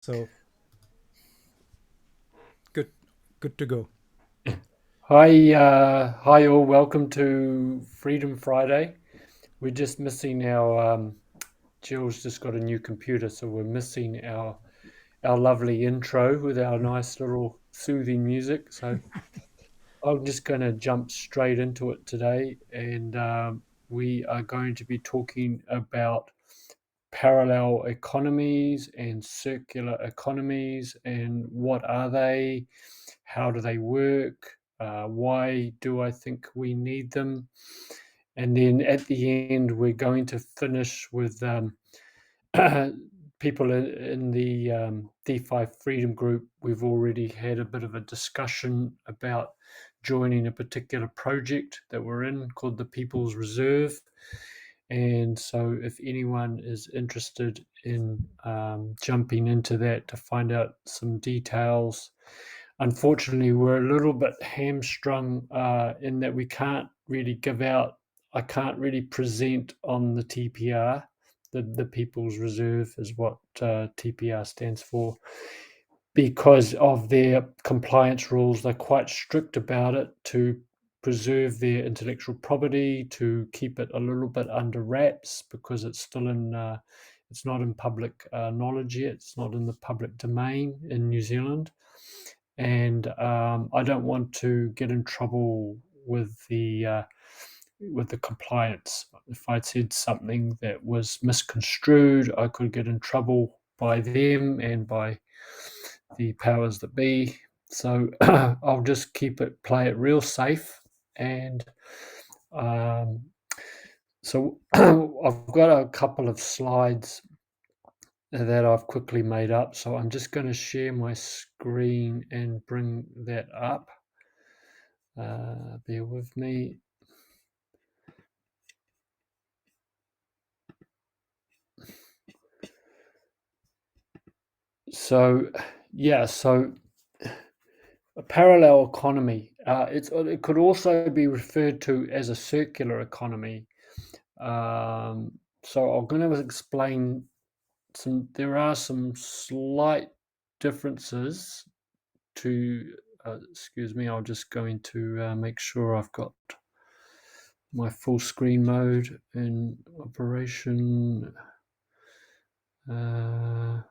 So good, good to go. Hi all. Welcome to Freedom Friday. We're just missing our Jill's just got a new computer, so we're missing our lovely intro with our nice little soothing music. So I'm just going to jump straight into it today, and we are going to be talking about parallel economies and circular economies, and what are they? How do they work? Why do I think we need them? And then at the end, we're going to finish with people in the DeFi Freedom Group. We've already had a bit of a discussion about joining a particular project that we're in called the People's Reserve. And so, if anyone is interested in jumping into that to find out some details, unfortunately, we're a little bit hamstrung in that we can't really give out, I can't really present on the TPR. The People's Reserve is what TPR stands for, because of their compliance rules. They're quite strict about it to preserve their intellectual property, to keep it a little bit under wraps because it's still it's not in public knowledge yet. It's not in the public domain in New Zealand, and I don't want to get in trouble with the compliance. If I'd said something that was misconstrued, I could get in trouble by them and by the powers that be. So I'll just play it real safe. And um, so I've got a couple of slides that I've quickly made up. So I'm just going to share my screen and bring that up. Bear with me. So, yeah, so a parallel economy. It could also be referred to as a circular economy. So I'm going to explain some. There are some slight differences to. Excuse me. I'm just going to make sure I've got my full screen mode in operation. Uh,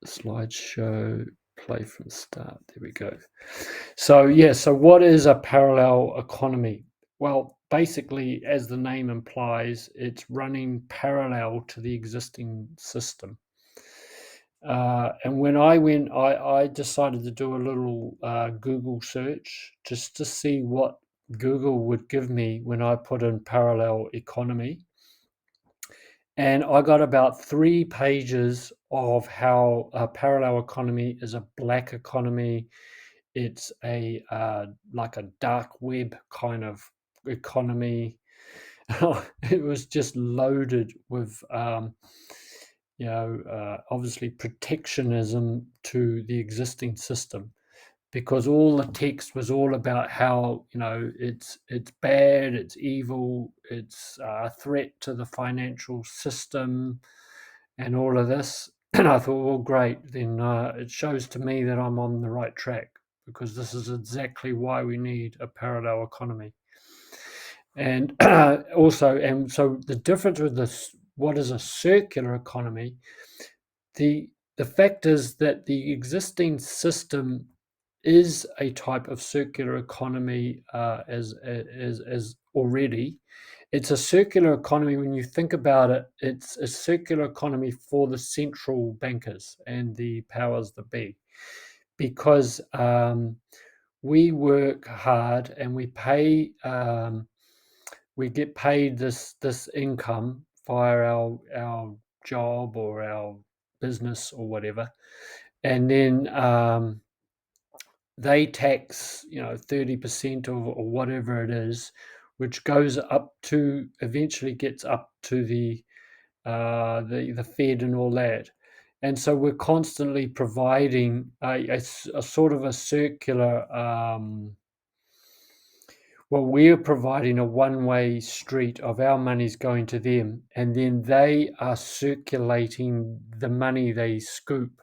Slideshow. Play from start. There we go. So, yeah, so what is a parallel economy? Well, basically, as the name implies, it's running parallel to the existing system. And when I decided to do a little Google search just to see what Google would give me when I put in parallel economy. And I got about 3 pages of how a parallel economy is a black economy. It's a like a dark web kind of economy. It was just loaded with obviously protectionism to the existing system, because all the text was all about how it's bad, it's evil, it's a threat to the financial system, and all of this. And I thought, well, great, then it shows to me that I'm on the right track, because this is exactly why we need a parallel economy. And and so the difference with this, what is a circular economy? The the fact is that the existing system is a type of circular economy, as already. It's a circular economy when you think about it. It's a circular economy for the central bankers and the powers that be, because we work hard and we get paid this income via our job or our business or whatever, and then they tax 30% or whatever it is, which goes up to, eventually gets up to the Fed and all that. And so we're constantly providing a sort of a circular, well, we're providing a one-way street of our money's going to them, and then they are circulating the money they scoop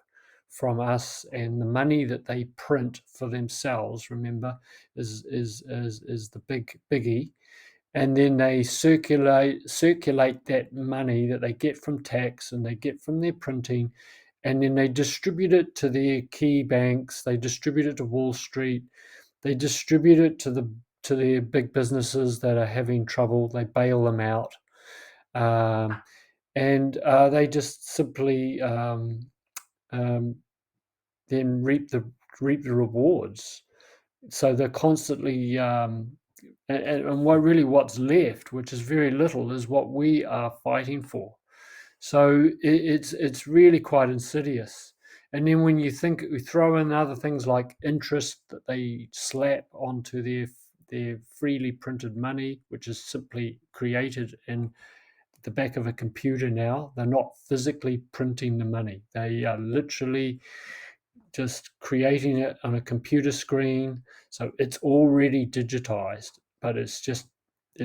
from us, and the money that they print for themselves, remember, is the biggie. And then they circulate that money that they get from tax and they get from their printing, and then they distribute it to their key banks, they distribute it to Wall Street, they distribute it to their big businesses that are having trouble, they bail them out. And they just simply um, then reap the rewards. So they're constantly and what's left, which is very little, is what we are fighting for. So it's really quite insidious. And then when we throw in other things like interest that they slap onto their freely printed money, which is simply created in the back of a computer now. They're not physically printing the money. They are literally just creating it on a computer screen. So it's already digitized, but it's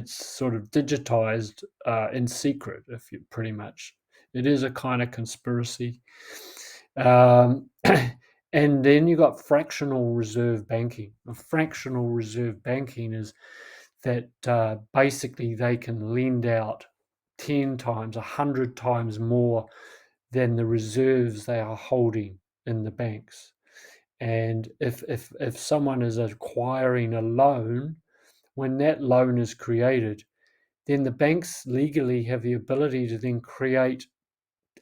sort of digitized in secret, if you pretty much. It is a kind of conspiracy. And then you got fractional reserve banking. Fractional reserve banking is that basically they can lend out 10 times, 100 times more than the reserves they are holding in the banks. And if someone is acquiring a loan, when that loan is created, then the banks legally have the ability to then create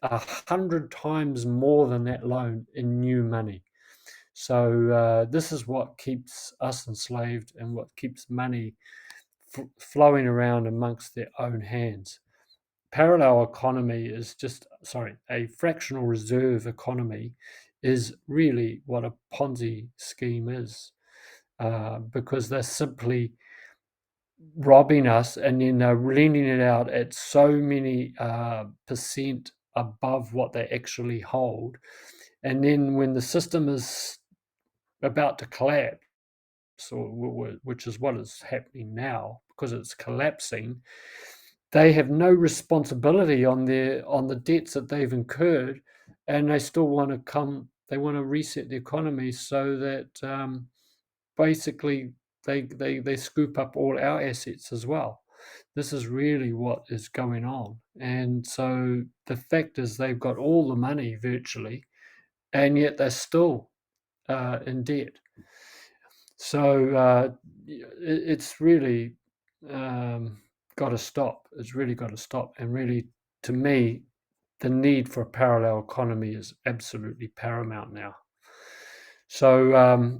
100 times more than that loan in new money. So this is what keeps us enslaved and what keeps money flowing around amongst their own hands. Parallel economy is a fractional reserve economy is really what a Ponzi scheme is, because they're simply robbing us and then they're lending it out at so many percent above what they actually hold. And then when the system is about to collapse, which is what is happening now, because it's collapsing, they have no responsibility on the debts that they've incurred, and they still want to reset the economy so that basically they scoop up all our assets as well. This is really what is going on. And so the fact is they've got all the money virtually, and yet they're still in debt. So it's really got to stop. It's really got to stop. And really, to me, the need for a parallel economy is absolutely paramount now. So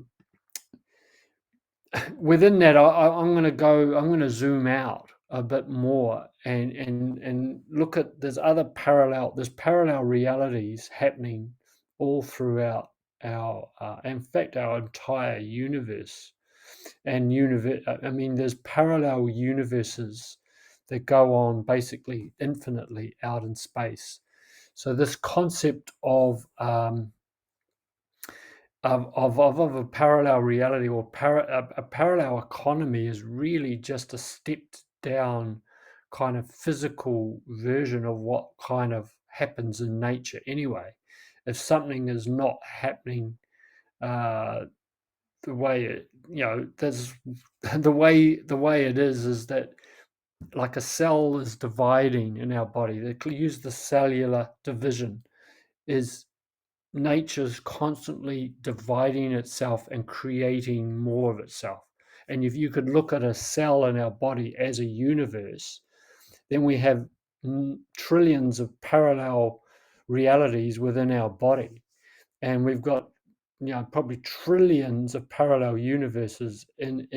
within that, I'm going to zoom out a bit more and look at there's parallel realities happening all throughout in fact, our entire universe. And I mean, there's parallel universes that go on basically infinitely out in space. So this concept of a parallel reality or a parallel economy is really just a stepped down kind of physical version of what kind of happens in nature anyway. If something is not happening uh, the way there's the way it is that like a cell is dividing in our body. They use the cellular division is nature's constantly dividing itself and creating more of itself. And if you could look at a cell in our body as a universe, then we have trillions of parallel realities within our body. And we've got probably trillions of parallel universes in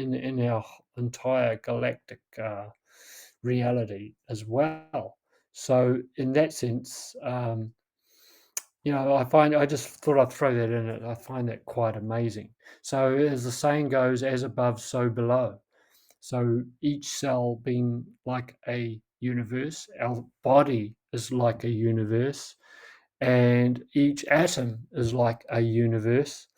our entire galactic reality as well. So in that sense, I just thought I'd throw that in it. I find that quite amazing. So as the saying goes, as above, so below. So each cell being like a universe, our body is like a universe, and each atom is like a universe.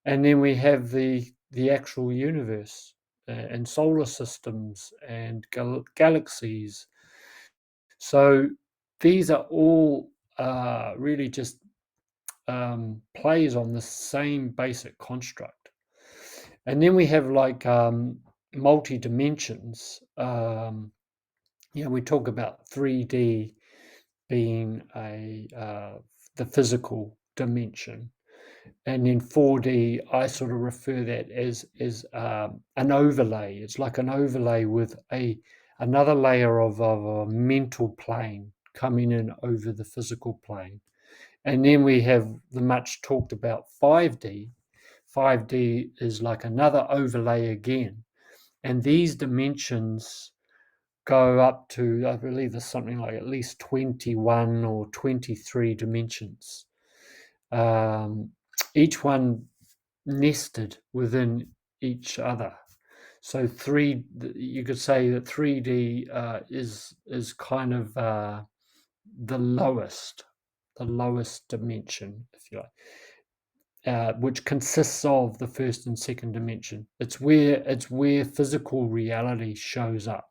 And then we have the actual universe and solar systems and galaxies. So these are all really just plays on the same basic construct. And then we have like multi dimensions. We talk about 3D being the physical dimension, and then 4D, I sort of refer that as an overlay. It's like an overlay with another layer of a mental plane coming in over the physical plane. And then we have the much talked about 5D. 5D is like another overlay again. And these dimensions go up to, I believe there's something like at least 21 or 23 dimensions. Each one nested within each other. So you could say that 3D is kind of the lowest dimension, if you like, which consists of the first and second dimension. It's where physical reality shows up.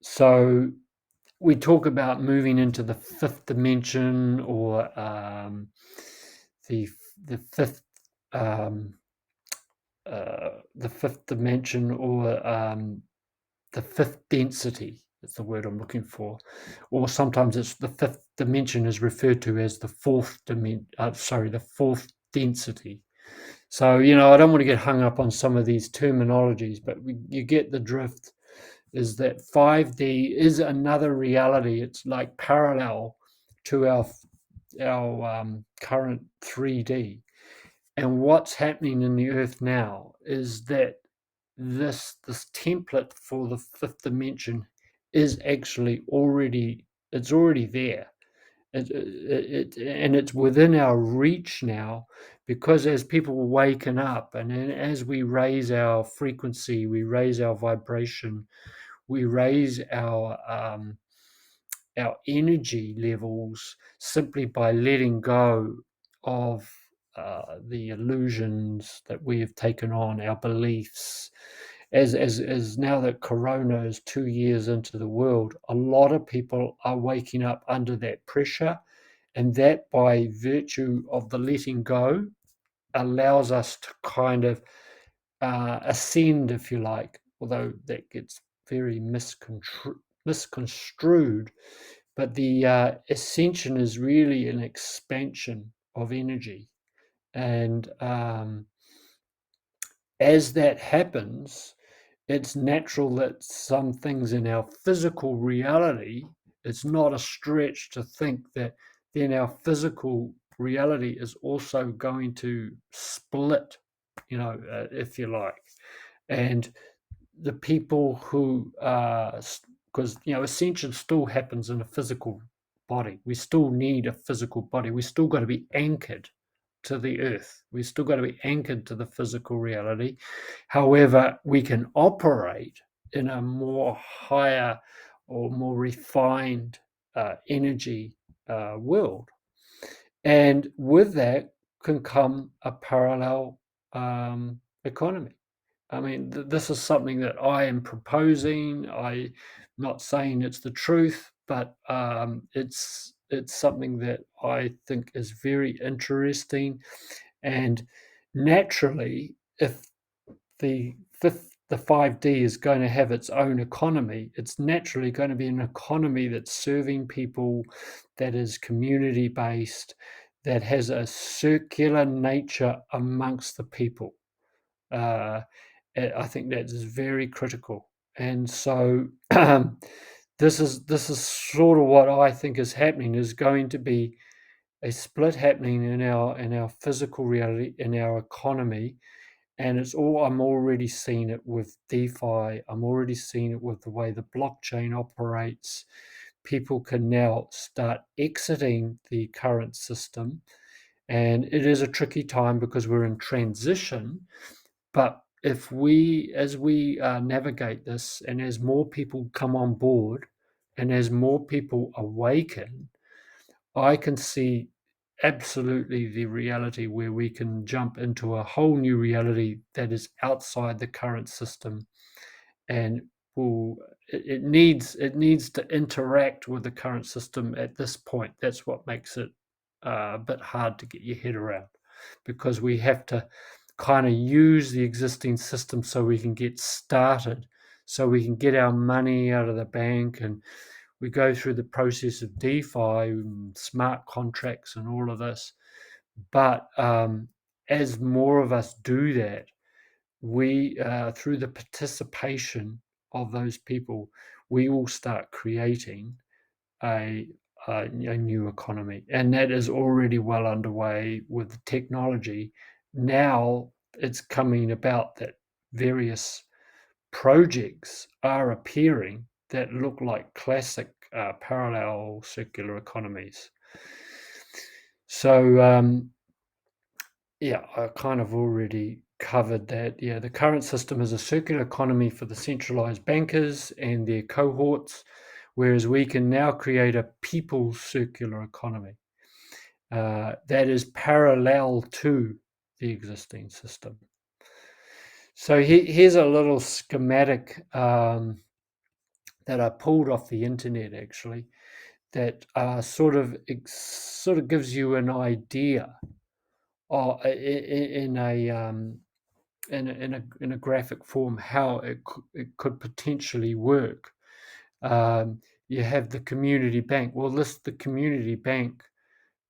So we talk about moving into the fifth dimension, or the fifth the fifth dimension, or the fifth density. That's the word I'm looking for. Or sometimes it's the fifth dimension is referred to as the fourth the fourth density. So I don't want to get hung up on some of these terminologies, but you get the drift. Is that 5D is another reality? It's like parallel to our current 3D. And what's happening in the earth now is that this template for the fifth dimension is actually already there. And it's within our reach now, because as people waken up, and as we raise our frequency, we raise our vibration, we raise our energy levels simply by letting go of the illusions that we have taken on, our beliefs. As now that Corona is 2 years into the world, a lot of people are waking up under that pressure, and that, by virtue of the letting go, allows us to kind of ascend, if you like, although that gets very misconstrued. But the ascension is really an expansion of energy. And as that happens, it's natural that some things in our physical reality, it's not a stretch to think that then our physical reality is also going to split, if you like. And the people who, because ascension still happens in a physical body. We still need a physical body. We still got to be anchored to the earth. We still got to be anchored to the physical reality. However, we can operate in a more higher or more refined energy world. And with that can come a parallel economy. I mean, this is something that I am proposing. I'm not saying it's the truth, but it's something that I think is very interesting. And naturally, if the 5D is going to have its own economy, it's naturally going to be an economy that's serving people, that is community based, that has a circular nature amongst the people. I think that is very critical. And so this is sort of what I think is happening. Is going to be a split happening in our physical reality, in our economy. And I'm already seeing it with DeFi. I'm already seeing it with the way the blockchain operates. People can now start exiting the current system. And it is a tricky time because we're in transition. But as we navigate this, and as more people come on board, and as more people awaken, I can see absolutely the reality where we can jump into a whole new reality that is outside the current system, and it needs to interact with the current system at this point. That's what makes it a bit hard to get your head around, because we have to kind of use the existing system so we can get started, so we can get our money out of the bank, and we go through the process of DeFi, smart contracts, and all of this. But as more of us do that, we through the participation of those people, we will start creating a, a new economy, and that is already well underway with the technology. Now it's coming about that various projects are appearing that look like classic parallel circular economies. So yeah, I kind of already covered that. Yeah, the current system is a circular economy for the centralized bankers and their cohorts, whereas we can now create a people's circular economy that is parallel to the existing system. So here's a little schematic that I pulled off the internet, actually, that sort of gives you an idea, in a graphic form, how it could potentially work. You have the community bank. Well, the community bank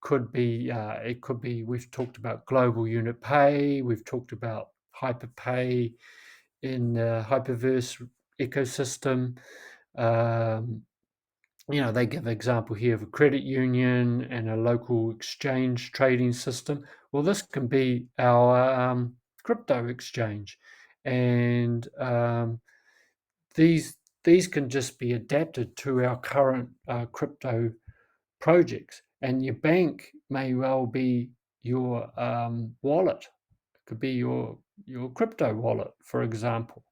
could be, it could be, we've talked about global unit pay, we've talked about hyperpay in the hyperverse ecosystem. Um, they give an example here of a credit union and a local exchange trading system. Well, this can be our crypto exchange, and these these can just be adapted to our current crypto projects. And your bank may well be your wallet. It could be your crypto wallet, for example.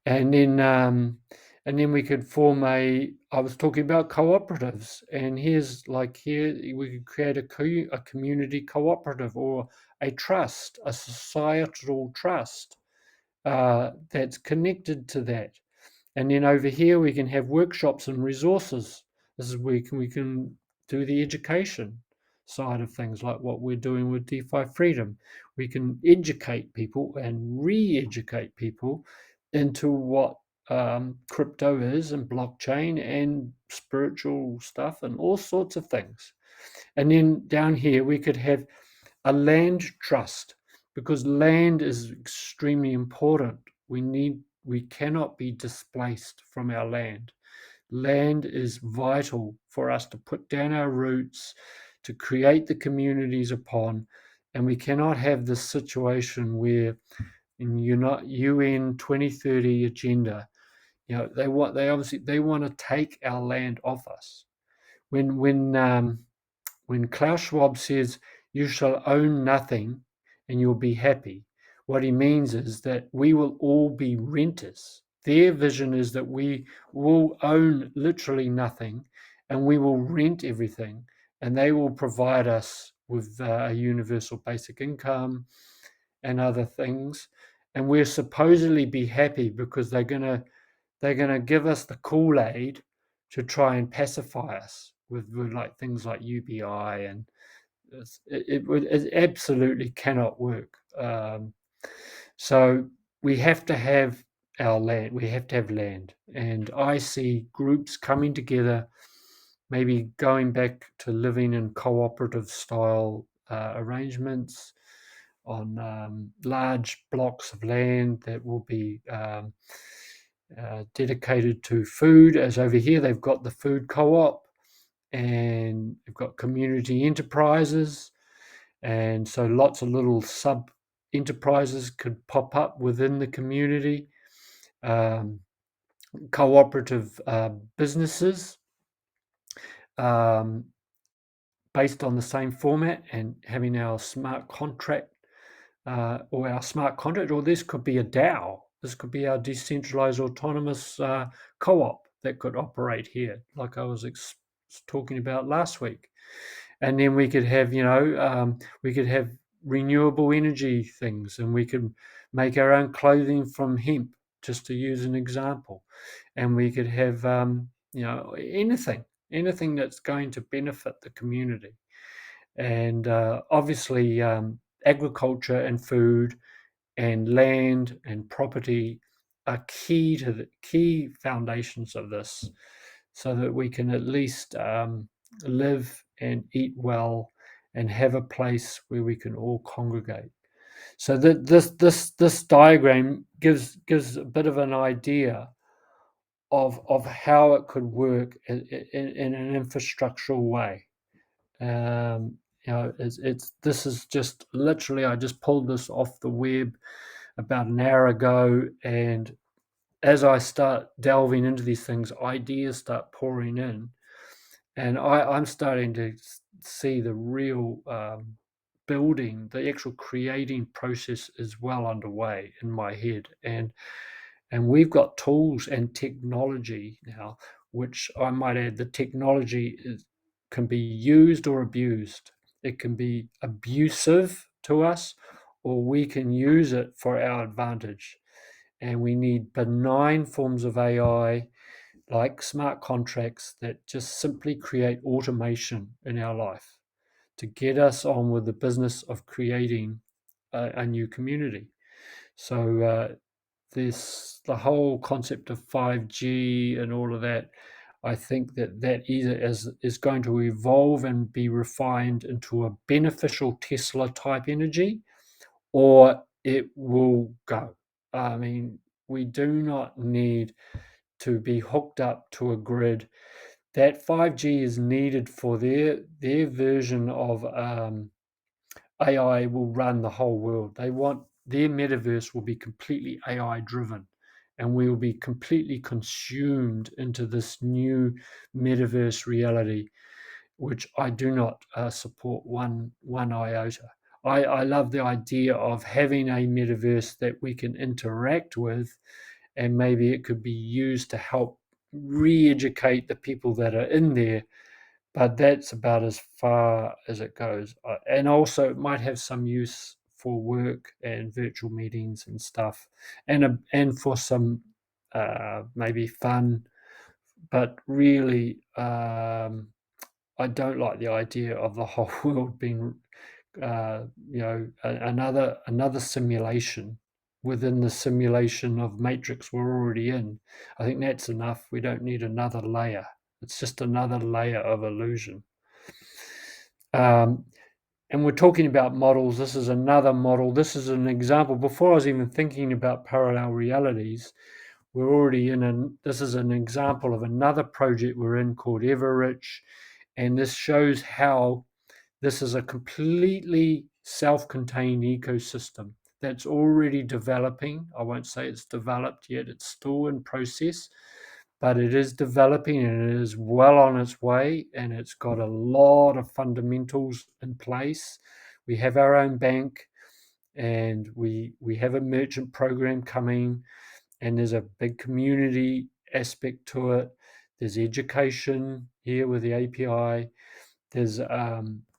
And then we could form I was talking about cooperatives, and here we could create a community cooperative, or a trust, a societal trust that's connected to that. And then over here we can have workshops and resources. This is where we can do the education side of things, like what we're doing with DeFi Freedom. We can educate people and re-educate people into what crypto is, and blockchain, and spiritual stuff, and all sorts of things. And then down here we could have a land trust, because land is extremely important. We cannot be displaced from our land. Land is vital for us to put down our roots, to create the communities upon, and we cannot have this situation where in UN 2030 agenda, they want to take our land off us. When Klaus Schwab says, "You shall own nothing and you'll be happy," what he means is that we will all be renters. Their vision is that we will own literally nothing, and we will rent everything, and they will provide us with a universal basic income and other things. And we're supposedly be happy because they're gonna give us the Kool-Aid to try and pacify us with like things like UBI, and it absolutely cannot work. So we have to have our land. We have to have land, and I see groups coming together, maybe going back to living in cooperative style arrangements on large blocks of land that will be dedicated to food. As over here, they've got the food co-op, and they've got community enterprises, and so lots of little sub enterprises could pop up within the community. Cooperative businesses, um, based on the same format, and having our smart contract, or this could be a DAO. This could be our decentralized autonomous co-op that could operate here, like I was talking about last week. And then we could have, renewable energy things, and we could make our own clothing from hemp, just to use an example. And we could have, anything that's going to benefit the community. And obviously, agriculture and food and land and property are key to the key foundations of this, so that we can at least live and eat well and have a place where we can all congregate. So that this diagram gives a bit of an idea of how it could work in an infrastructural way. It's this is just literally, I just pulled this off the web about an hour ago, and as I start delving into these things, ideas start pouring in, and I'm starting to see the real building, the actual creating process is well underway in my head, and we've got tools and technology now, which I might add, the technology can be used or abused. It can be abusive to us, or we can use it for our advantage. And we need benign forms of AI, like smart contracts, that just simply create automation in our life to get us on with the business of creating a new community. So this the whole concept of 5G and all of that. I think that either is going to evolve and be refined into a beneficial Tesla type energy, or it will go. I mean, we do not need to be hooked up to a grid. That 5G is needed for their version of AI will run the whole world. They want their metaverse will be completely AI driven, and we will be completely consumed into this new metaverse reality, which I do not support one iota. I love the idea of having a metaverse that we can interact with, and maybe it could be used to help re-educate the people that are in there, but that's about as far as it goes. And also, it might have some use for work and virtual meetings and stuff, and for some maybe fun. But really, I don't like the idea of the whole world being, another simulation within the simulation of matrix we're already in. I think that's enough. We don't need another layer. It's just another layer of illusion. Um, and we're talking about models. This is another model. This is an example. Before I was even thinking about parallel realities, we're already this is an example of another project we're in called Everrich. And this shows how this is a completely self-contained ecosystem that's already developing. I won't say it's developed yet, it's still in process, but it is developing and it is well on its way, and it's got a lot of fundamentals in place. We have our own bank, and we have a merchant program coming, and there's a big community aspect to it. There's education here with the API. There's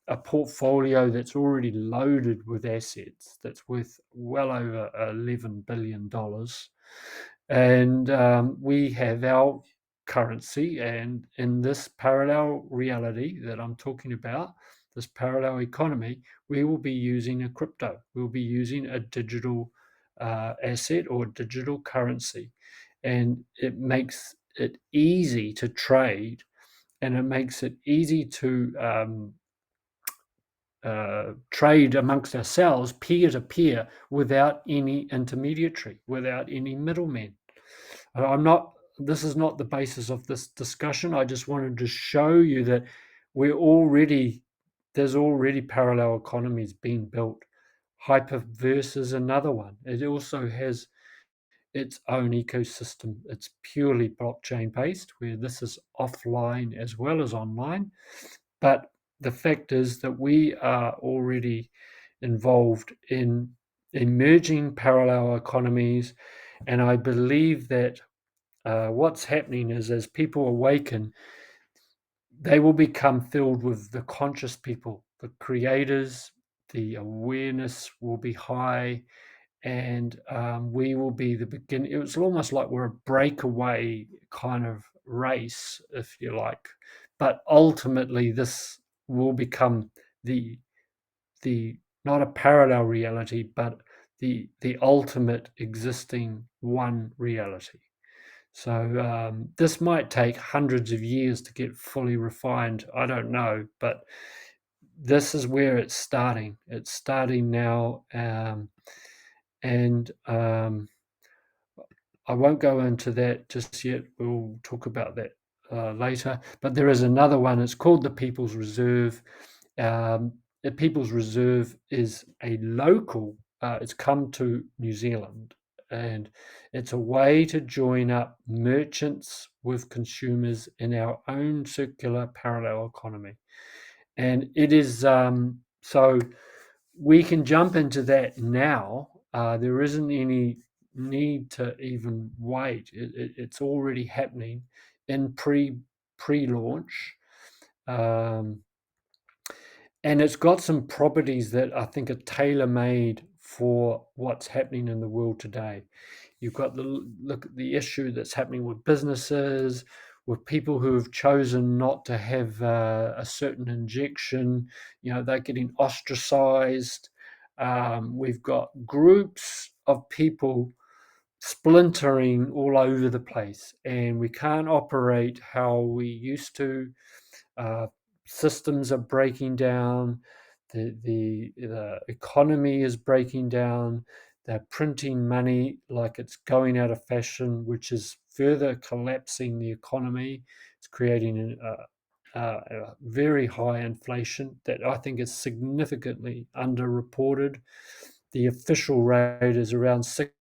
a portfolio that's already loaded with assets that's worth well over $11 billion. And we have our currency. And in this parallel reality that I'm talking about, this parallel economy, we will be using a crypto. We'll be using a digital asset or digital currency. And it makes it easy to trade, and it makes it easy to trade amongst ourselves peer to peer without any intermediary, without any middlemen. I'm not. This is not the basis of this discussion. I just wanted to show you that there's already parallel economies being built. Hyperverse is another one. It also has its own ecosystem. It's purely blockchain based, where this is offline as well as online. But the fact is that we are already involved in emerging parallel economies. And I believe that what's happening is, as people awaken, they will become filled with the conscious people, the creators. The awareness will be high, and we will be the beginning. It's almost like we're a breakaway kind of race, if you like. But ultimately, this will become the the not a parallel reality, but the ultimate existing one reality. So this might take hundreds of years to get fully refined. I don't know, but this is where it's starting. It's starting now, and I won't go into that just yet. We'll talk about that later. But there is another one. It's called the People's Reserve. Um, the People's Reserve is a local. It's come to New Zealand, and it's a way to join up merchants with consumers in our own circular parallel economy. And it is so we can jump into that now. There isn't any need to even wait. It's already happening in pre-launch, um, and it's got some properties that I think are tailor made for what's happening in the world today. You've got the look at the issue that's happening with businesses, with people who have chosen not to have a certain injection. You know, they're getting ostracized. We've got groups of people splintering all over the place, and we can't operate how we used to. Uh, Systems are breaking down. The economy is breaking down. They're printing money like it's going out of fashion, which is further collapsing the economy. It's creating a very high inflation that I think is significantly underreported. The official rate is around 6%.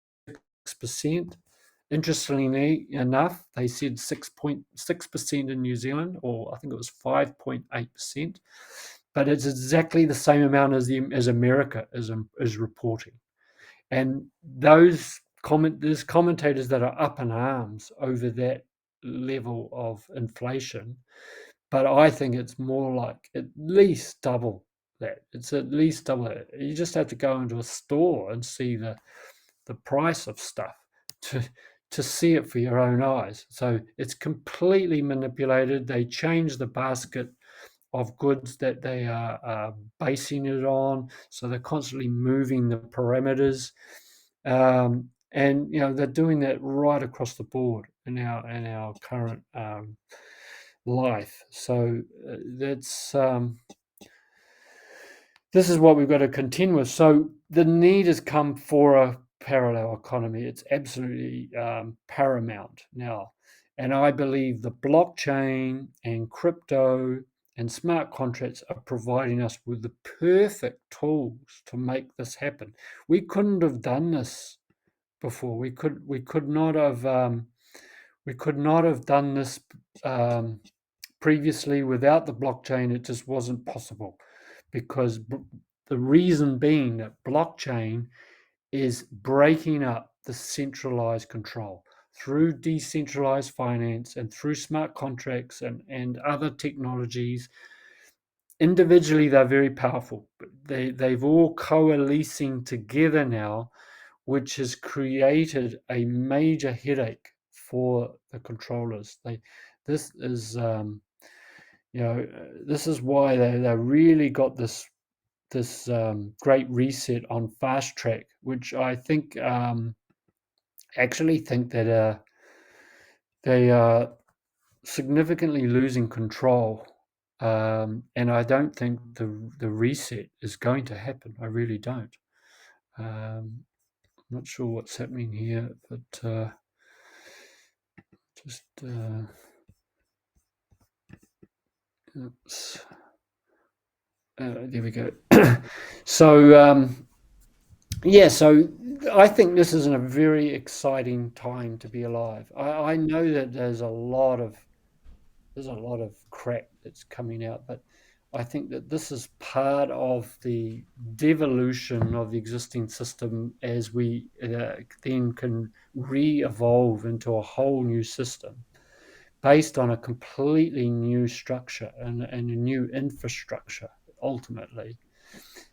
Interestingly enough, they said 6.6% in New Zealand, or I think it was 5.8%, but it's exactly the same amount as America is reporting. And there's commentators that are up in arms over that level of inflation, but I think it's more like at least double that. It's at least double that. You just have to go into a store and see the price of stuff to to see it for your own eyes. So it's completely manipulated. They change the basket of goods that they are basing it on. So they're constantly moving the parameters, and you know they're doing that right across the board in our current life. So that's this is what we've got to contend with. So the need has come for a parallel economy. It's absolutely paramount now. And I believe the blockchain and crypto and smart contracts are providing us with the perfect tools to make this happen. We couldn't have done this before. We could not have done this previously without the blockchain. It just wasn't possible because the reason being that blockchain is breaking up the centralized control through decentralized finance and through smart contracts and other technologies. Individually, they're very powerful, but they've all coalescing together now, which has created a major headache for the controllers. This is this is why they really got this great reset on fast track, which I think actually think that they are significantly losing control, and I don't think the reset is going to happen. I really don't. I'm not sure what's happening here, but just oops. There we go. So yeah, so I think this is a very exciting time to be alive. I know that there's a lot of crap that's coming out, but I think that this is part of the devolution of the existing system as we then can re-evolve into a whole new system based on a completely new structure and a new infrastructure ultimately.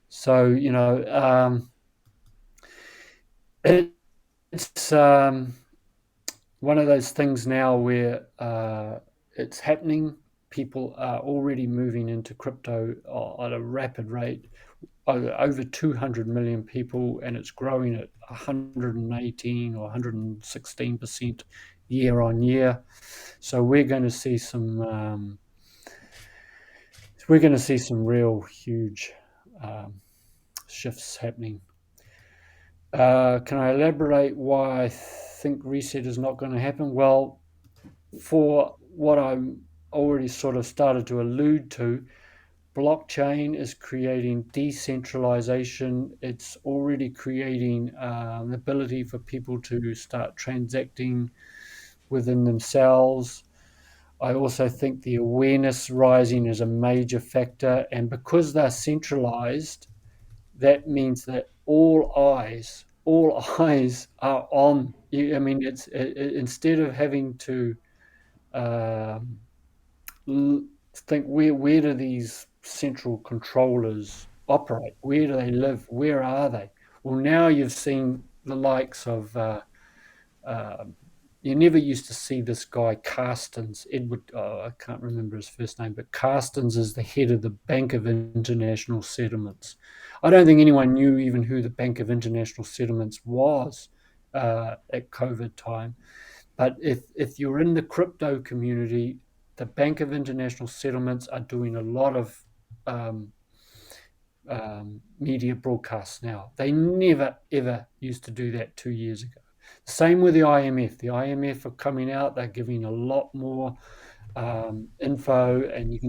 So, it's one of those things now where it's happening. people are already moving into crypto at a rapid rate, over 200 million people, and it's growing at 118 or 116% year on year. So we're going to see some real huge um, shifts happening. Can I elaborate why I think reset is not going to happen? Well, for what I'm already sort of started to allude to, blockchain is creating decentralization. It's already creating the ability for people to start transacting within themselves. I also think the awareness rising is a major factor. And because they're centralized, that means that all eyes are on you. I mean, instead of having to um, think where do these central controllers operate? Where do they live? Where are they? Well, now you've seen the likes of uh, you never used to see this guy Carstens, Edward. Oh, I can't remember his first name, but Carstens is the head of the Bank of International Settlements. I don't think anyone knew even who the Bank of International Settlements was at COVID time. But if you're in the crypto community, the Bank of International Settlements are doing a lot of um, media broadcasts now. They never ever used to do that 2 years ago. Same with the IMF. The IMF are coming out. They're giving a lot more info, and you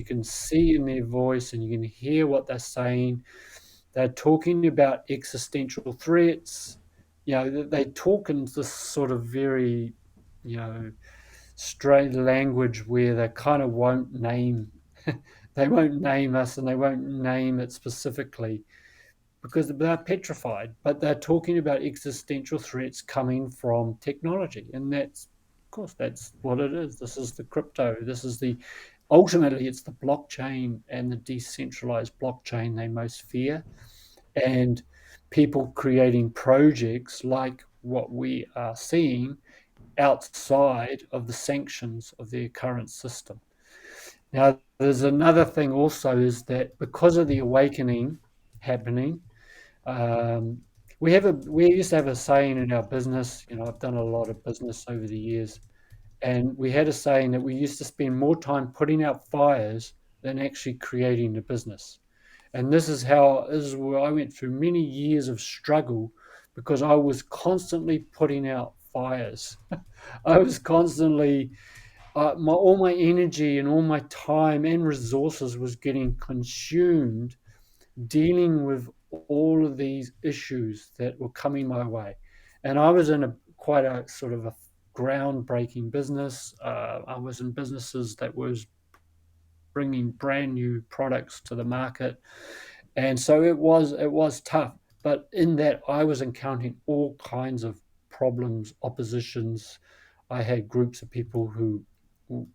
can see in their voice, and you can hear what they're saying. They're talking about existential threats. They talk in this sort of very, you know, straight language where they kind of won't name they won't name us, and they won't name it specifically because they're petrified, but they're talking about existential threats coming from technology. And that's, of course, that's what it is. This is the crypto. This is ultimately, it's the blockchain and the decentralized blockchain they most fear. And people creating projects like what we are seeing outside of the sanctions of their current system. Now, there's another thing also, is that because of the awakening happening, um, we used to have a saying in our business. I've done a lot of business over the years, and we had a saying that we used to spend more time putting out fires than actually creating the business. And this is where I went through many years of struggle, because I was constantly putting out fires. I was constantly all my energy and all my time and resources was getting consumed dealing with all of these issues that were coming my way. And I was in quite a sort of a groundbreaking business. I was in businesses that was bringing brand new products to the market, and so it was tough. But in that, I was encountering all kinds of problems, oppositions. I had groups of people who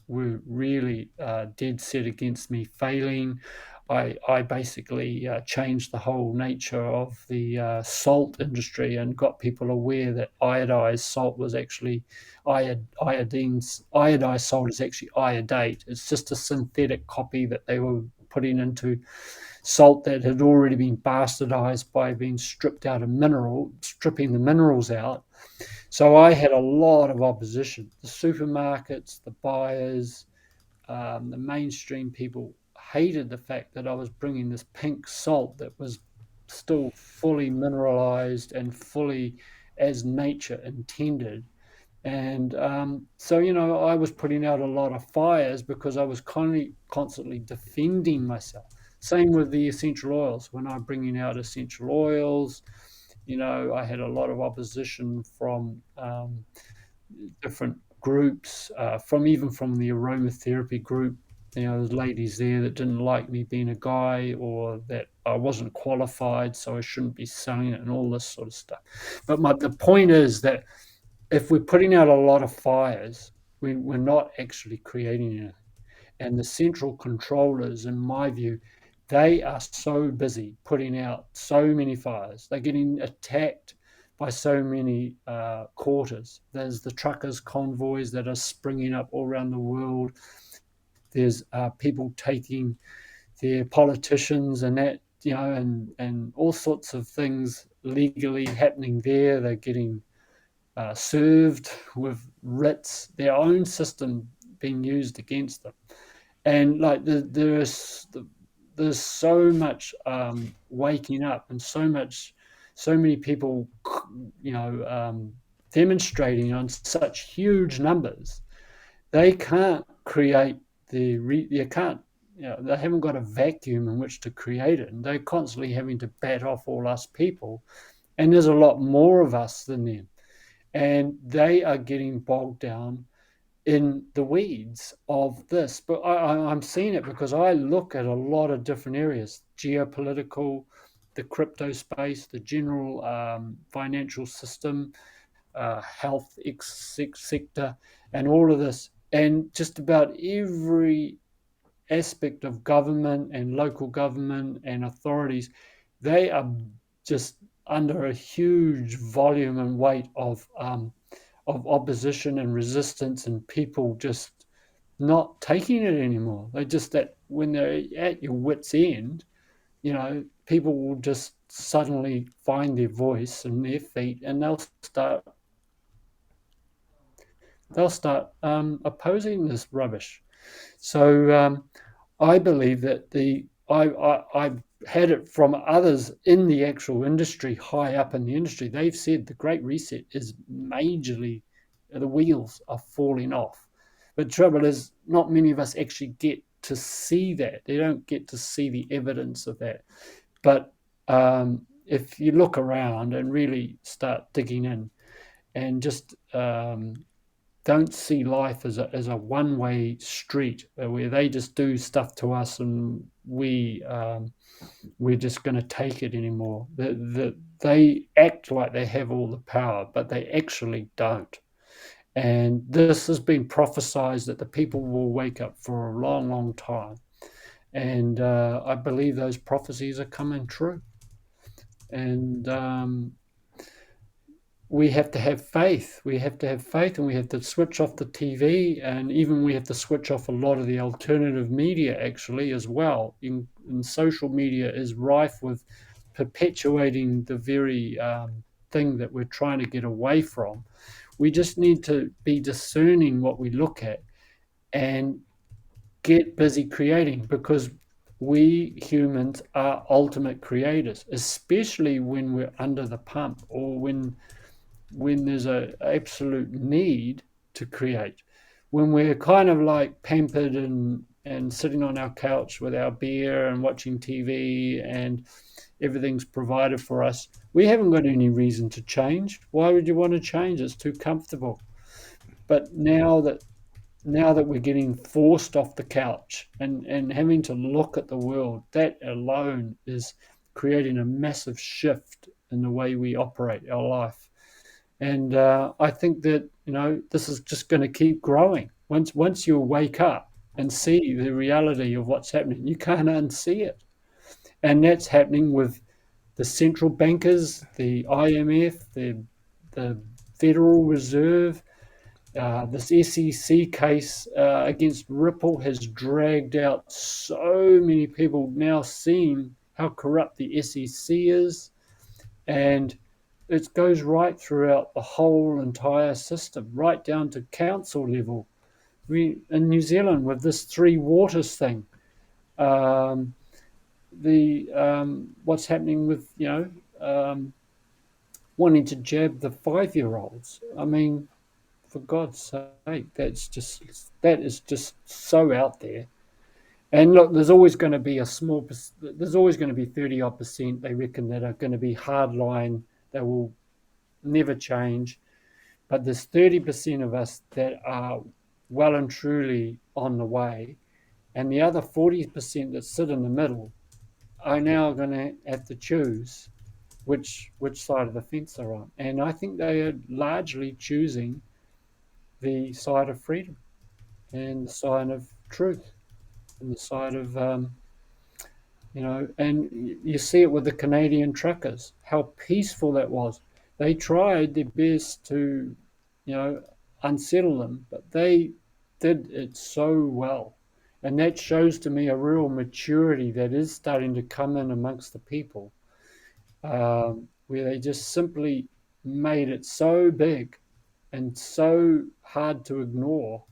were really dead set against me failing. I basically changed the whole nature of the salt industry and got people aware that iodized salt was actually iodized salt is actually iodate. It's just a synthetic copy that they were putting into salt that had already been bastardized by being stripping the minerals out. So I had a lot of opposition. The supermarkets, the buyers, the mainstream people hated the fact that I was bringing this pink salt that was still fully mineralized and fully as nature intended. And so, I was putting out a lot of fires because I was constantly defending myself. Same with the essential oils. When I'm bringing out essential oils, I had a lot of opposition from different groups, from the aromatherapy group. There's ladies there that didn't like me being a guy, or that I wasn't qualified, so I shouldn't be selling it, and all this sort of stuff. But the point is that if we're putting out a lot of fires, we're not actually creating anything. And the central controllers, in my view, they are so busy putting out so many fires. They're getting attacked by so many quarters. There's the truckers' convoys that are springing up all around the world. There's people taking their politicians and that, and all sorts of things legally happening there. They're getting served with writs, their own system being used against them. And like there's so much waking up, and so many people, demonstrating on such huge numbers. They can't create you can't, they haven't got a vacuum in which to create it, and they're constantly having to bat off all us people. And there's a lot more of us than them, and they are getting bogged down in the weeds of this. But I'm seeing it because I look at a lot of different areas: geopolitical, the crypto space, the general financial system, health sector, and all of this. And just about every aspect of government and local government and authorities, they are just under a huge volume and weight of opposition and resistance, and people just not taking it anymore. They just that when they're at your wits' end, people will just suddenly find their voice and their feet, and they'll start opposing this rubbish. So I believe that I've had it from others in the actual industry, high up in the industry. They've said the Great Reset is majorly, the wheels are falling off. But the trouble is, not many of us actually get to see that. They don't get to see the evidence of that. But if you look around and really start digging in, and just don't see life as a one way street where they just do stuff to us, and we're just going to take it anymore. They act like they have all the power, but they actually don't. And this has been prophesized that the people will wake up for a long, long time. And I believe those prophecies are coming true. And we have to have faith. We have to have faith, and we have to switch off the TV, and even we have to switch off a lot of the alternative media actually as well. In social media is rife with perpetuating the very thing that we're trying to get away from. We just need to be discerning what we look at and get busy creating, because we humans are ultimate creators, especially when we're under the pump, or when there's a absolute need to create, when we're kind of like pampered and sitting on our couch with our beer and watching TV, and everything's provided for us. We haven't got any reason to change. Why would you want to change? It's too comfortable. But now that we're getting forced off the couch and having to look at the world, that alone is creating a massive shift in the way we operate our life. And I think that this is just going to keep growing. Once you wake up and see the reality of what's happening, you can't unsee it. And that's happening with the central bankers, the IMF, the Federal Reserve. This SEC case against Ripple has dragged out so many people now seeing how corrupt the SEC is, and it goes right throughout the whole entire system, right down to council level. In New Zealand with this three waters thing, um, the what's happening with wanting to jab the 5-year-olds. I mean, for God's sake, that is just so out there. And look, there's always going to be there's always going to be 30 odd percent, they reckon, that are going to be hardline, that will never change. But there's 30% of us that are well and truly on the way. And the other 40% that sit in the middle are now going to have to choose which side of the fence they're on. And I think they are largely choosing the side of freedom and the side of truth and the side of and you see it with the Canadian truckers, how peaceful that was. They tried their best to, unsettle them, but they did it so well. And that shows to me a real maturity that is starting to come in amongst the people, where they just simply made it so big and so hard to ignore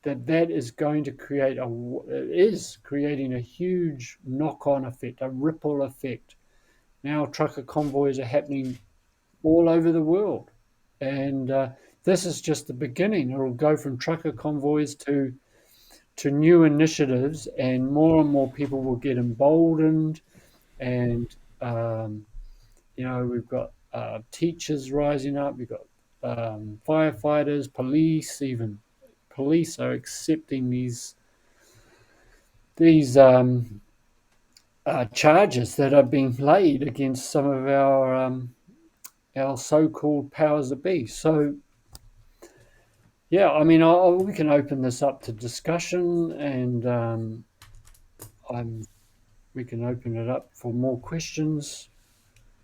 that that is going to create it is creating a huge knock-on effect, a ripple effect. Now trucker convoys are happening all over the world, and this is just the beginning. It'll go from trucker convoys to new initiatives, and more people will get emboldened. And we've got teachers rising up. We've got firefighters, police. Even police are accepting these charges that are being laid against some of our so-called powers that be. So yeah, I mean, we can open this up to discussion, and I'm we can open it up for more questions.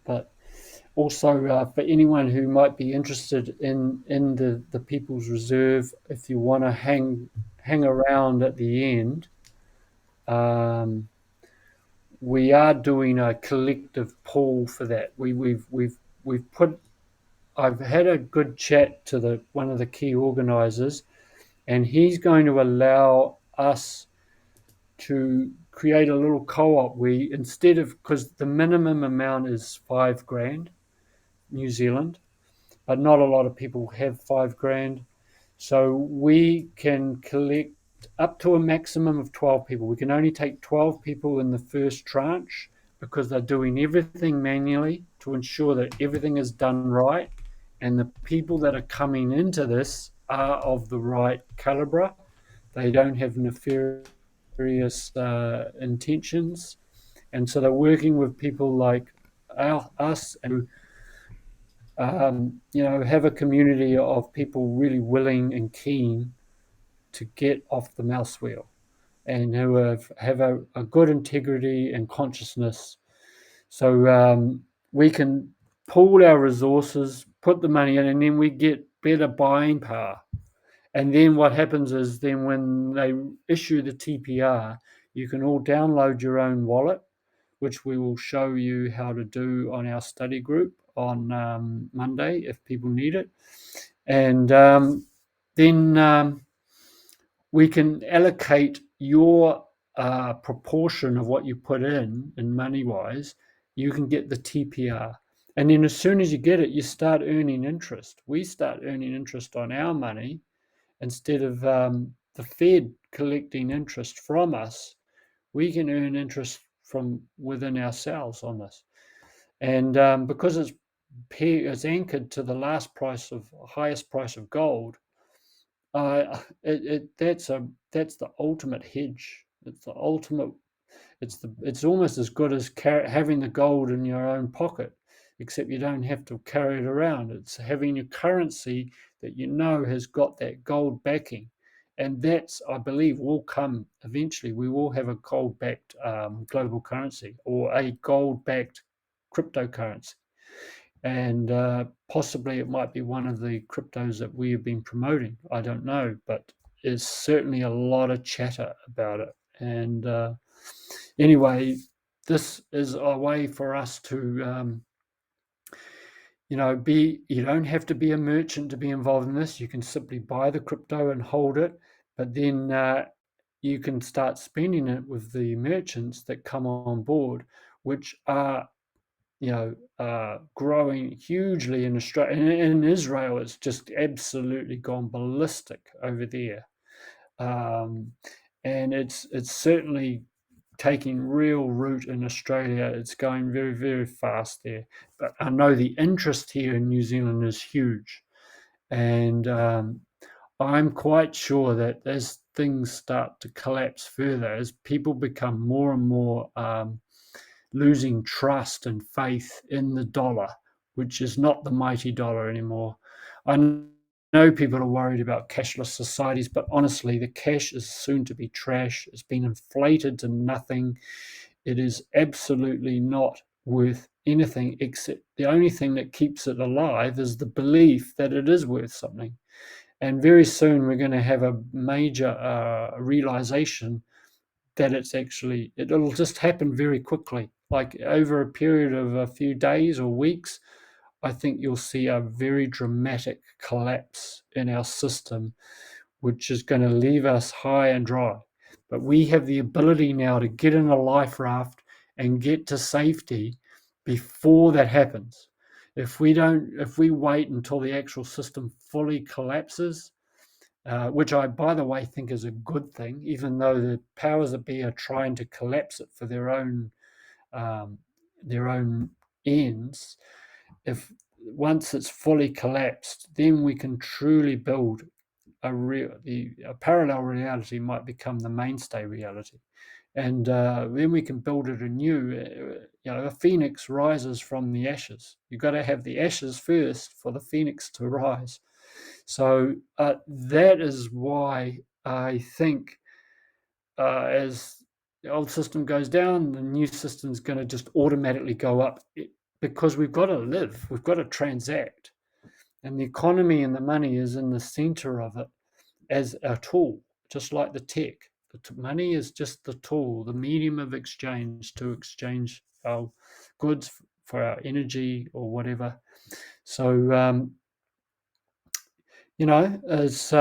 But also, for anyone who might be interested in the People's Reserve, if you want to hang around at the end, um, we are doing a collective pool for that. We've put. I've had a good chat to the one of the key organisers, and he's going to allow us to create a little co-op. We instead of because the minimum amount is 5 grand New Zealand, but not a lot of people have 5 grand. So we can collect up to a maximum of 12 people. We can only take 12 people in the first tranche because they're doing everything manually to ensure that everything is done right. And the people that are coming into this are of the right calibre. They don't have nefarious intentions. And so they're working with people like us and have a community of people really willing and keen to get off the mouse wheel, and who have a good integrity and consciousness. So we can pool our resources, put the money in, and then we get better buying power. And then what happens is then when they issue the TPR, you can all download your own wallet, which we will show you how to do on our study group on Monday if people need it. And then we can allocate your proportion of what you put in money wise. You can get the TPR. And then as soon as you get it, you start earning interest. We start earning interest on our money instead of the Fed collecting interest from us. We can earn interest from within ourselves on this. And because it's anchored to the highest price of gold, that's the ultimate hedge. It's the ultimate. It's almost as good as having the gold in your own pocket, except you don't have to carry it around. It's having your currency that you know has got that gold backing, and that's, I believe, will come eventually. We will have a gold-backed global currency or a gold-backed cryptocurrency, and possibly it might be one of the cryptos that we have been promoting. I don't know, but there's certainly a lot of chatter about it. And anyway, this is a way for us to, you don't have to be a merchant to be involved in this. You can simply buy the crypto and hold it, but then you can start spending it with the merchants that come on board, which are growing hugely in Australia. In Israel, it's just absolutely gone ballistic over there, and it's certainly taking real root in Australia. It's going very, very fast there. But I know the interest here in New Zealand is huge, and I'm quite sure that as things start to collapse further, as people become more and more losing trust and faith in the dollar, which is not the mighty dollar anymore. I know people are worried about cashless societies, but honestly, the cash is soon to be trash. It's been inflated to nothing. It is absolutely not worth anything, except the only thing that keeps it alive is the belief that it is worth something. And very soon we're going to have a major realization that it'll just happen very quickly. Like over a period of a few days or weeks, I think you'll see a very dramatic collapse in our system, which is going to leave us high and dry. But we have the ability now to get in a life raft and get to safety before that happens. If we wait until the actual system fully collapses, which I, by the way, think is a good thing, even though the powers that be are trying to collapse it for um, their own ends. If once it's fully collapsed, then we can truly build a parallel reality might become the mainstay reality, and then we can build it anew. A phoenix rises from the ashes. You've got to have the ashes first for the phoenix to rise. So that is why I think as the old system goes down, the new system is going to just automatically go up because we've got to live, we've got to transact. And the economy and the money is in the center of it as a tool, just like the tech. The money is just the tool, the medium of exchange to exchange our goods for our energy or whatever. So, it's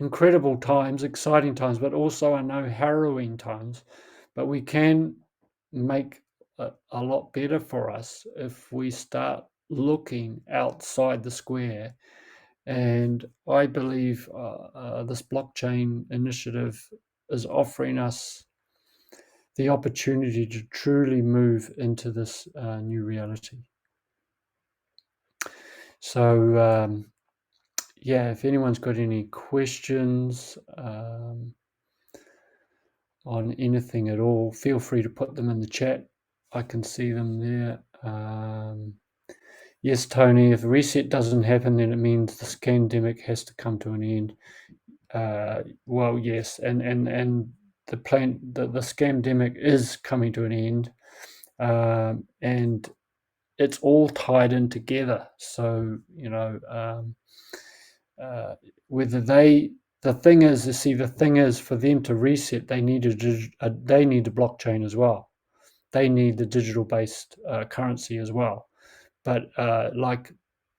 incredible times, exciting times, but also I know harrowing times. But we can make a lot better for us if we start looking outside the square. And I believe this blockchain initiative is offering us the opportunity to truly move into this new reality. So, yeah, if anyone's got any questions on anything at all, feel free to put them in the chat. I can see them there. Yes, Tony, if a reset doesn't happen, then it means the scandemic has to come to an end. Well, yes, and the scamdemic is coming to an end, and it's all tied in together. So whether the thing is, for them to reset, they need a blockchain as well. They need the digital based currency as well. But like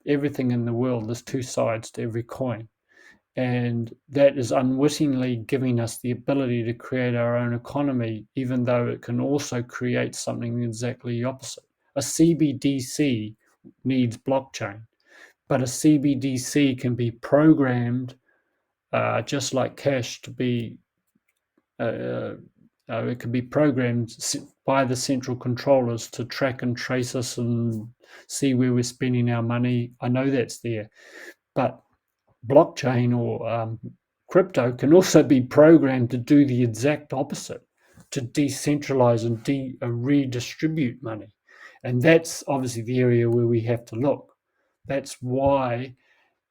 everything in the world, there's two sides to every coin. And that is unwittingly giving us the ability to create our own economy, even though it can also create something exactly opposite. A CBDC needs blockchain, but a CBDC can be programmed just like cash to be. It can be programmed by the central controllers to track and trace us and see where we're spending our money. I know that's there, but blockchain or crypto can also be programmed to do the exact opposite, to decentralize and redistribute money. And that's obviously the area where we have to look. That's why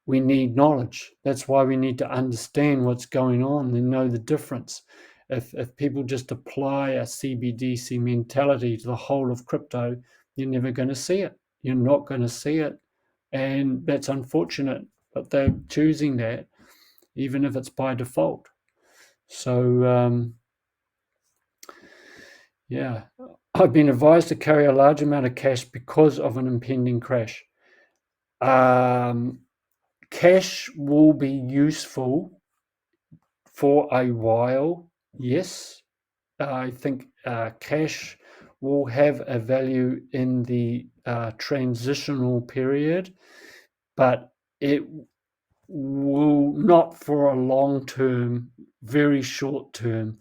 we need knowledge. That's why we need to understand what's going on and know the difference. If people just apply a CBDC mentality to the whole of crypto, you're never going to see it. You're not going to see it. And that's unfortunate, but they're choosing that, even if it's by default. So, yeah, I've been advised to carry a large amount of cash because of an impending crash. Cash will be useful for a while, yes. I think cash will have a value in the transitional period, but it will not for a long term, very short term.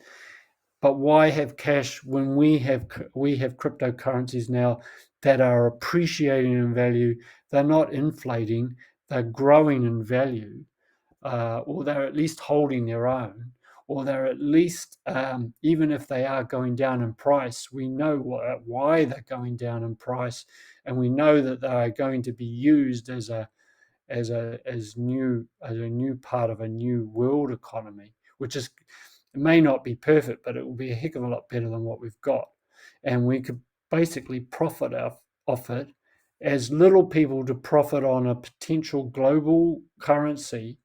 But why have cash when we have cryptocurrencies now that are appreciating in value? They're not inflating; they're growing in value, or they're at least holding their own, or they're at least, even if they are going down in price, we know why they're going down in price, and we know that they are going to be used as a new part of a new world economy, which is, it may not be perfect, but it will be a heck of a lot better than what we've got, and we could basically profit off it as little people to profit on a potential global currency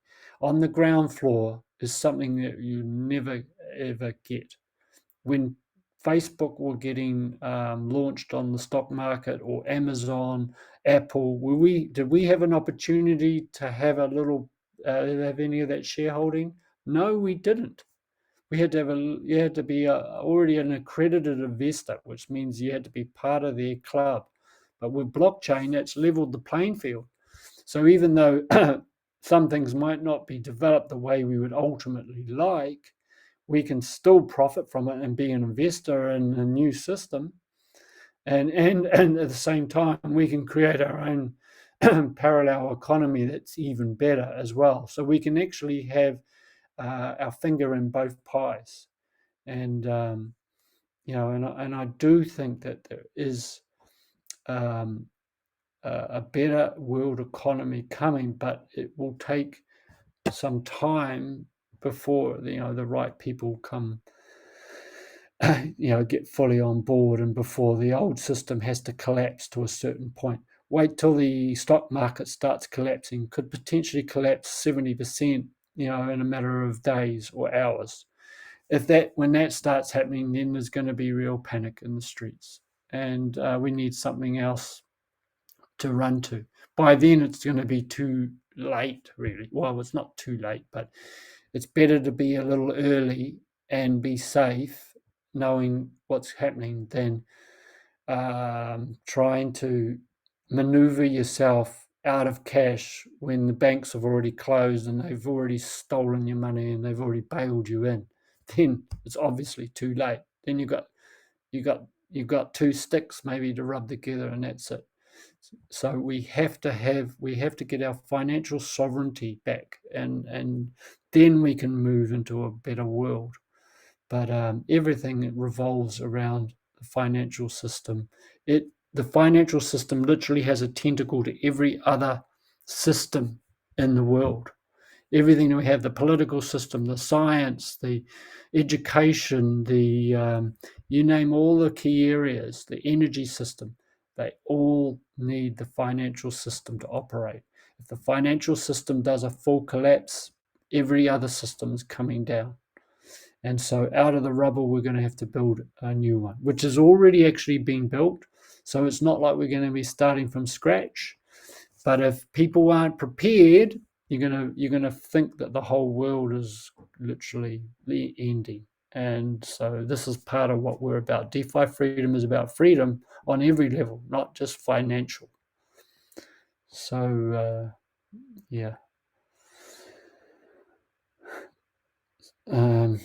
on the ground floor is something that you never ever get. When Facebook were getting launched on the stock market, or Amazon, Apple, did we have an opportunity to have a little have any of that shareholding? No, we didn't. We had to have you had to be already an accredited investor, which means you had to be part of their club. But with blockchain, that's leveled the playing field. So even though some things might not be developed the way we would ultimately like, we can still profit from it and be an investor in a new system. And at the same time, we can create our own parallel economy that's even better as well. So we can actually have our finger in both pies. And and I do think that there is um, a better world economy coming, but it will take some time before the right people come, get fully on board, and before the old system has to collapse to a certain point. Wait till the stock market starts collapsing, could potentially collapse 70%, in a matter of days or hours. When that starts happening, then there's going to be real panic in the streets, and we need something else to run to. By then, it's going to be too late, really. Well, it's not too late, but it's better to be a little early and be safe, knowing what's happening, than trying to maneuver yourself out of cash when the banks have already closed and they've already stolen your money and they've already bailed you in. Then it's obviously too late. Then you've got two sticks maybe to rub together, and that's it. So we have to get our financial sovereignty back, and then we can move into a better world. But everything revolves around the financial system. The financial system literally has a tentacle to every other system in the world. Everything that we have, the political system, the science, the education, you name all the key areas, the energy system, they all need the financial system to operate. If the financial system does a full collapse, every other system is coming down. And so out of the rubble, we're going to have to build a new one, which has already actually been built. So it's not like we're going to be starting from scratch. But if people aren't prepared, you're gonna think that the whole world is literally ending. And so this is part of what we're about. DeFi freedom is about freedom on every level, not just financial. So yeah. Um,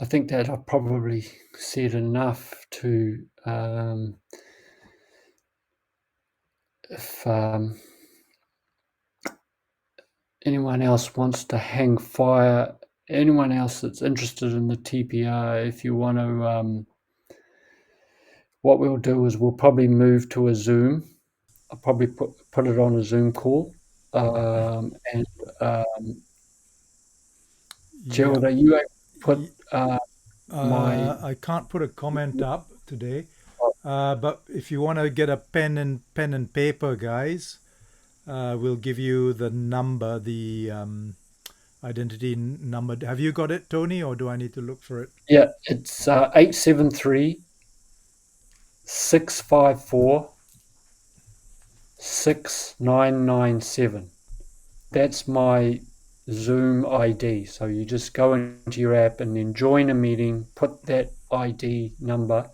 I think that I've probably said enough to if anyone else wants to hang fire, anyone else that's interested in the TPR, if you want to, what we'll do is we'll probably move to a Zoom. I'll probably put it on a Zoom call. And Yeah. Gerald, are you able to put Y- my I can't put a comment up today, but if you want to get a pen and paper, guys, we'll give you the number, the identity number. Have you got it, Tony, or do I need to look for it? yeah, it's 873 654 6997. That's my Zoom ID. So you just go into your app and then join a meeting, put that ID number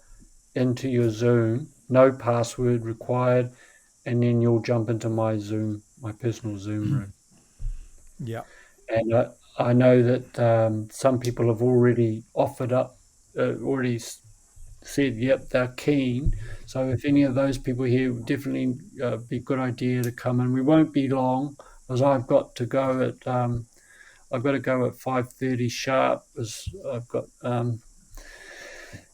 into your Zoom, no password required, and then you'll jump into my personal Zoom room. Yeah. And I know that some people have already offered up, already said, yep, they're keen. So if any of those people here, would definitely be a good idea to come. And we won't be long, because I've got to go at 5:30 sharp, as I've got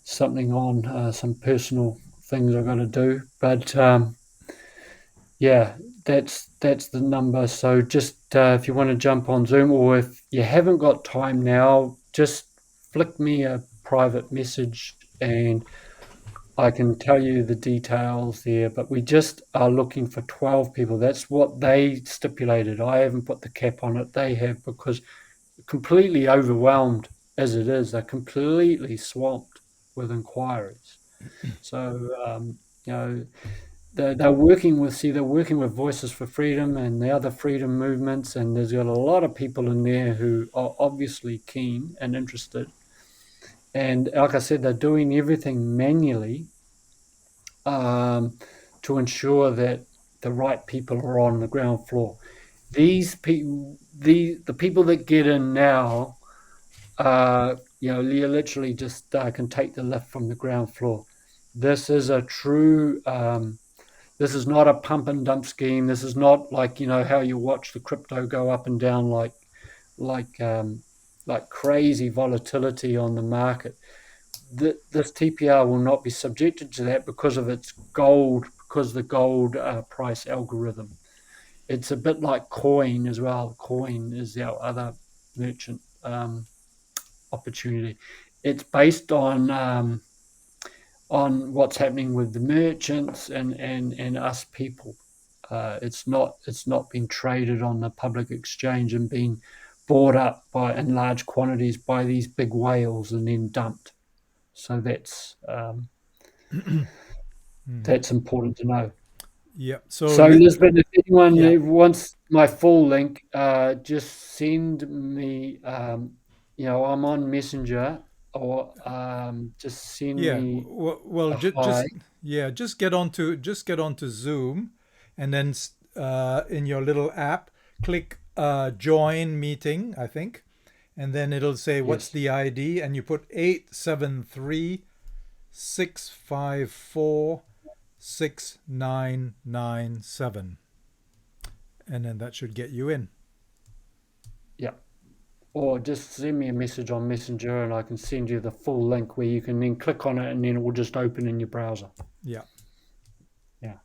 something on, some personal things I've got to do. But yeah, that's the number. So just if you want to jump on Zoom, or if you haven't got time now, just flick me a private message, and I can tell you the details there, but we just are looking for 12 people. That's what they stipulated. I haven't put the cap on it. They have, because completely overwhelmed as it is. They're completely swamped with inquiries. So, you know, they're working with, they're working with Voices for Freedom and the other freedom movements, and there's got a lot of people in there who are obviously keen and interested. And like I said, they're doing everything manually, um, to ensure that the right people are on the ground floor. These people, the people that get in now, you literally just can take the lift from the ground floor. This is a true. This is not a pump and dump scheme. This is not like, how you watch the crypto go up and down like um, like crazy volatility on the market. This TPR will not be subjected to that because of its gold, because the gold price algorithm. It's a bit like Coin as well. Coin is our other merchant opportunity. It's based on what's happening with the merchants and us people. It's not been traded on the public exchange and being bought up in large quantities by these big whales and then dumped. So that's important to know. Yeah. So So, Lisbon, if yeah, anyone wants my full link, just send me. I'm on Messenger, or just send yeah. me Well, a hi. just get onto Zoom, and then in your little app, click join meeting, I think, and then it'll say what's Yes. the ID, and you put 873-654-6997, and then that should get you in. Yeah. Or just send me a message on Messenger and I can send you the full link where you can then click on it and then it will just open in your browser. Yeah. Yeah.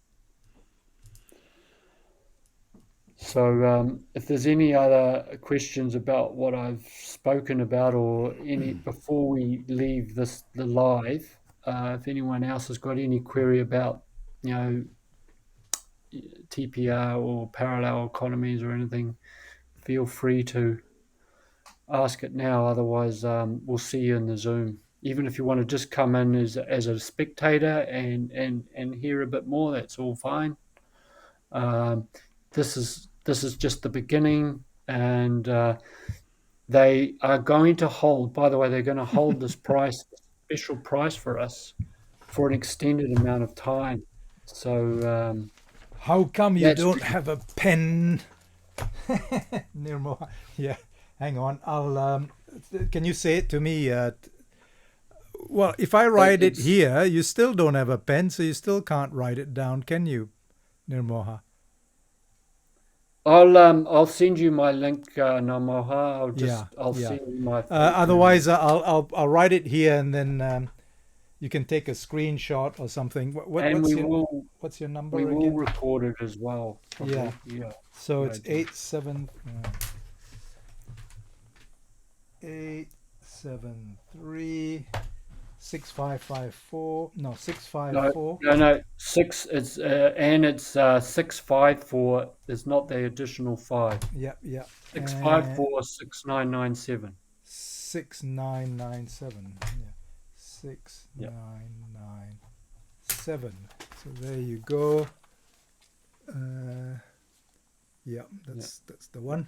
So, if there's any other questions about what I've spoken about, or any before we leave the live, if anyone else has got any query about, you know, TPR or parallel economies or anything, feel free to ask it now. Otherwise, we'll see you in the Zoom. Even if you want to just come in as a spectator and hear a bit more, that's all fine. Um, this is just the beginning, and they are going to hold. By the way, they're going to hold this special price for us for an extended amount of time. So How come you that's don't have a pen, Nirmo? Yeah, hang on. I'll. Can you say it to me? Well, if I write it it's. here, you still don't have a pen, so you still can't write it down, can you, Nirmoha? I'll send you my link, Namoha. Yeah, I'll yeah. send you my full email, Otherwise, I'll write it here, and then you can take a screenshot or something. and What's your we number will again? record it as well. Yeah. Probably, yeah. So Good it's idea. 873 6554. No, No, 654. no, no. Six. It's 654. There's not the additional five. Yep, yep. Six five And four 6997. 6997. Yeah. Yeah, 6997. So there you go. Uh, yeah, yeah. that's the one.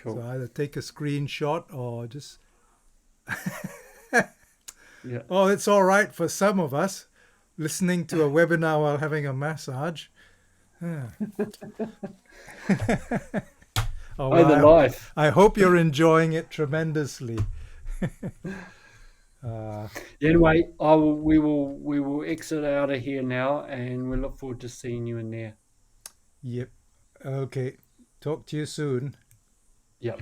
So Cool. either take a screenshot or just. Yeah. Oh, it's all right for some of us listening to a webinar while having a massage. Yeah. Oh, Oh, the well, life. I hope you're enjoying it tremendously. Uh, Anyway, we will exit out of here now, and we look forward to seeing you in there. yep. Okay. Talk to you soon. Yep.